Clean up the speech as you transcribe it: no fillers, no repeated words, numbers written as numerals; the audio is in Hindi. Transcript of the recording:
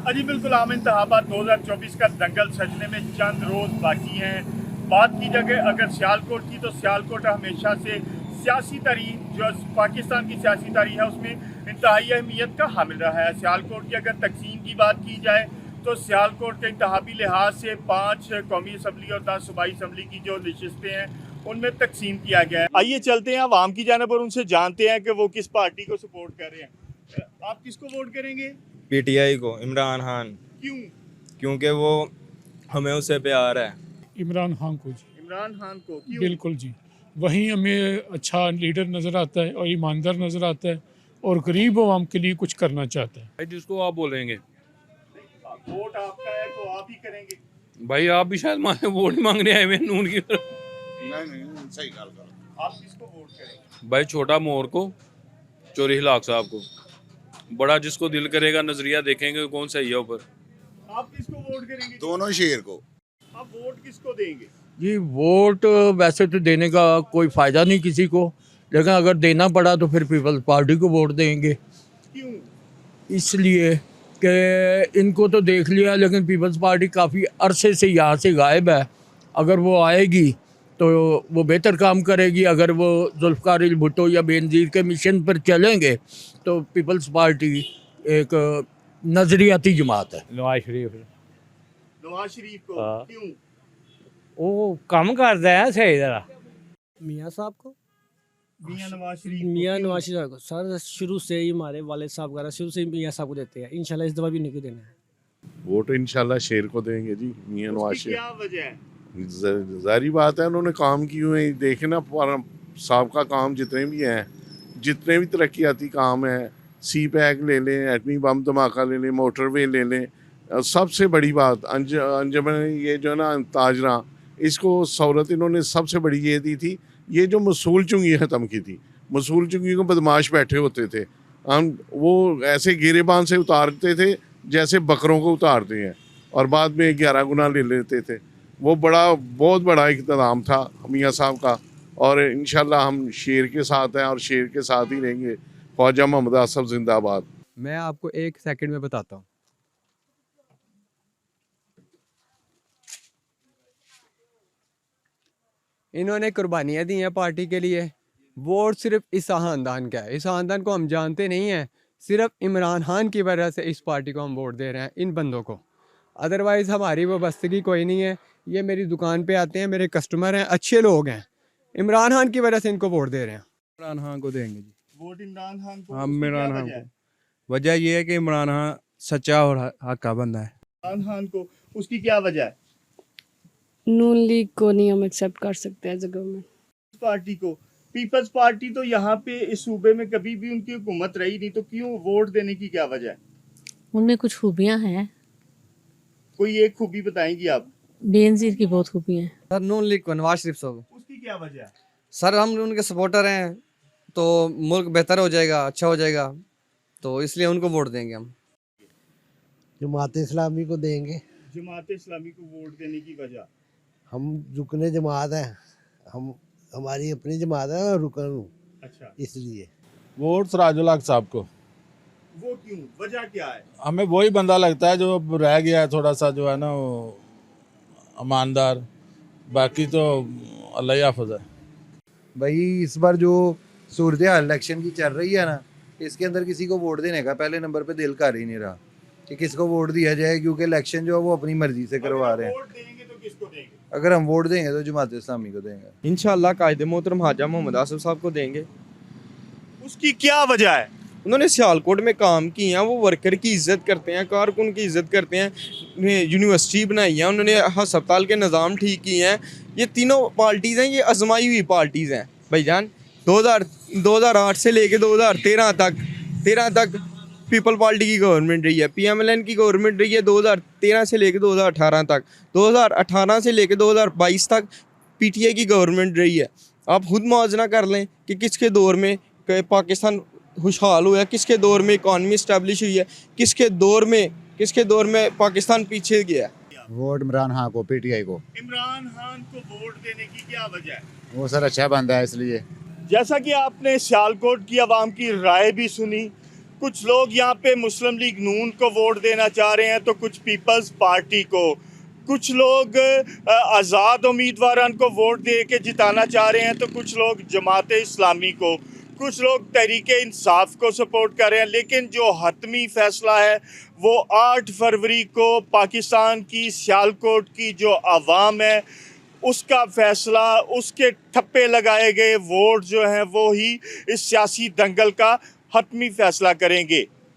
अजी बिल्कुल आम इंतखाबात 2024 का दंगल सजने में चंद रोज बाकी हैं। बात की जाए अगर सियालकोट की, तो सियालकोट हमेशा से सियासी तारीख, जो पाकिस्तान की सियासी तारीख है, उसमें इंतहाई अहमियत का हामिल रहा है। सियालकोट की अगर तकसीम की बात की जाए तो सियालकोट के इंतहाबी लिहाज से 5 कौमी असम्बली और 10 सूबाई असम्बली की जो नशिस्तें हैं उनमें तकसीम किया गया है। आइए चलते हैं आवाम की जानिब और उनसे जानते हैं कि वो किस पार्टी को सपोर्ट कर रहे हैं। आप किसको वोट करेंगे? पीटीआई को, इमरान खान। क्यों? क्योंकि वो हमें उससे प्यार है। इमरान खान को जी। इमरान खान को क्यों? बिल्कुल जी, वहीं हमें अच्छा लीडर नज़र आता है और ईमानदार नज़र आता है और गरीब आवाम के लिए कुछ करना चाहता है। भाई जिसको आप बोलेंगे वोट आपका है तो आप ही करेंगे। भाई, आप भी शायद वोट मांगने आए हुए हैं नून की तरफ। नहीं सही गल कर। आप किसको वोट करेंगे? भाई छोटा मोर को, चोरी हिलाक साहब को। बड़ा जिसको दिल करेगा नजरिया देखेंगे कौन सही है ऊपर। आप किसको वोट करेंगे? दोनों शेर को। आप वोट किसको देंगे? जी वोट वैसे तो देने का कोई फ़ायदा नहीं किसी को, लेकिन अगर देना पड़ा तो फिर पीपल्स पार्टी को वोट देंगे। क्यों? इसलिए कि इनको तो देख लिया, लेकिन पीपल्स पार्टी काफ़ी अरसे से यहाँ से गायब है। अगर वो आएगी तो वो बेहतर काम करेगी। अगर वो जुल्फ़िकार भुट्टो या बेनज़ीर के मिशन पर चलेंगे तो पीपल्स पार्टी एक नज़रियाती जमात है। नवाज शरीफ नवाज शरीफ को हाँ। क्यों? वो कम करता है सही तरह। मियाँ साहब को, मियां नवाज शरीफ को मियाँ क्यों? नवाज शरीफ को सर शुरू से ही हमारे वालिद साहब वगैरह शुरू से ही मियाँ साहब को देते हैं। इंशाल्लाह इस दफ़ा भी नहीं देना है। वोट इंशाल्लाह शेर को देंगे जी, मियां नवाज उसकी शेर। क्या वजह है? जारी बात है, उन्होंने काम किए हुए हैं। देखना साहब का काम जितने भी हैं, जितने भी तरक्याती काम हैं, सी पैक ले लें, एटमी बम धमाका ले लें, मोटरवे ले लें, सबसे बड़ी बात अंजमन ये जो है ना ताजरा, इसको सहूलत इन्होंने सबसे बड़ी ये दी थी, ये जो मसूल चुंगी ख़त्म की थी। मसूल चुंगी को बदमाश बैठे होते थे, हम वो ऐसे गिरेबान से उतारते थे जैसे बकरों को उतारते हैं, और बाद में 11 गुना ले लेते थे। वो बहुत बड़ा इक़्तिदाम था मियाँ साहब का, और इंशाल्लाह हम शेर के साथ हैं और शेर के साथ ही रहेंगे। ख्वाजा मोहम्मद आसफ जिंदाबाद। मैं आपको 1 सेकंड में बताता हूँ। इन्होंने कुर्बानियाँ दी हैं पार्टी के लिए। वोट सिर्फ इस ख़ानदान का है। इस ख़ानदान को हम जानते नहीं हैं, सिर्फ इमरान खान की वजह से इस पार्टी को हम वोट दे रहे हैं, इन बंदों को। अदरवाइज़ हमारी वाबस्तगी कोई नहीं है। ये मेरी दुकान पे आते हैं, मेरे कस्टमर हैं, अच्छे लोग हैं। इमरान खान की वजह से इनको वोट दे रहे हैं। इमरान खान को देंगे जी। वोट इमरान खान को? हाँ, उसकी क्या इमरान खान वजह है? को। वजह यह है कि इमरान खान सच्चा और हक का बंदा है। इमरान खान को, उसकी क्या वजह है? नून लीग को नहीं हम एक्सेप्ट कर सकते एज अ गवर्नमेंट। पार्टी को, पीपल्स पार्टी तो यहाँ पे इस सूबे में कभी भी उनकी हुकूमत रही नहीं, तो क्यों वोट देने की क्या वजह है? उनमें कुछ खूबियां हैं। कोई एक खूबी बताएंगी आप? बेनजीर की बहुत खूबियां हैं। सर नून लीग को, नवाज शरीफ साहब। उसकी क्या वजह है? सर हम उनके सपोर्टर हैं, तो मुल्क बेहतर हो जाएगा, अच्छा हो जाएगा, तो इसलिए उनको वोट देंगे हम। जमात इस्लामी को देंगे। जमात इस्लामी को वोट देने की वजह? हम रुकने जमात है, हम हमारी अपनी जमात है और रुकन हूँ, अच्छा, इसलिए। वोट सराजुल हक साहब को। वो क्यों? वजह क्या है? हमें वही बंदा लगता है जो रह गया है थोड़ा सा, जो है ना वो ईमानदार। बाकी तो अल्लाह ही हाफ़िज़ है। भाई इस बार जो सूरत हाल इलेक्शन की चल रही है ना, इसके अंदर किसी को वोट देने का पहले नंबर पे दिल कर ही नहीं रहा कि किसको वोट दिया जाए, क्योंकि इलेक्शन जो है वो अपनी मर्जी से करवा रहे हैं। वोट देंगे तो किसको देंगे? अगर हम वोट देंगे तो जमात इस्लामी को देंगे। इंशाल्लाह कायदे मोहतरम ख्वाजा मोहम्मद आसफ साहब को देंगे। उसकी क्या वजह है? उन्होंने सियालकोट में काम किए हैं, वो वर्कर की इज़्ज़त करते हैं, कारकुन की इज़्ज़त करते हैं, यूनिवर्सिटी बनाई है उन्होंने, हस्पताल के निज़ाम ठीक किए हैं। ये तीनों पार्टीज़ हैं, ये आजमाई हुई पार्टीज़ हैं भाईजान। 2008 से लेके 2013 तक पीपल पार्टी की गवर्नमेंट रही है, पीएमएलएन की गवर्नमेंट रही है 2013 से लेके 2018 तक, 2018 से लेके 2022 तक पीटीआई की गवर्नमेंट रही है। आप खुद मुआवजा कर लें कि किसके दौर में पाकिस्तान खुशहाल हुआ है, किसके दौर में इकॉनमी इस्टेब्लिश हुई है, किसके दौर में पाकिस्तान पीछे गया है। वोट इमरान खान को, पीटीआई को। इमरान खान को वोट देने की क्या वजह है? वो सर अच्छा बंदा है इसलिए। जैसा कि आपने सियालकोट की आवाम की राय भी सुनी, कुछ लोग यहाँ पे मुस्लिम लीग नून को वोट देना चाह रहे हैं, तो कुछ पीपल्स पार्टी को, कुछ लोग आज़ाद उम्मीदवार को वोट दे के जिताना चाह रहे हैं, तो कुछ लोग जमात इस्लामी को, कुछ लोग तहरीक इंसाफ को सपोर्ट कर रहे हैं। लेकिन जो हतमी फ़ैसला है वो 8 फरवरी को पाकिस्तान की सियालकोट की जो आवाम है उसका फ़ैसला, उसके ठप्पे लगाए गए वोट जो हैं वो ही इस सियासी दंगल का हतमी फ़ैसला करेंगे।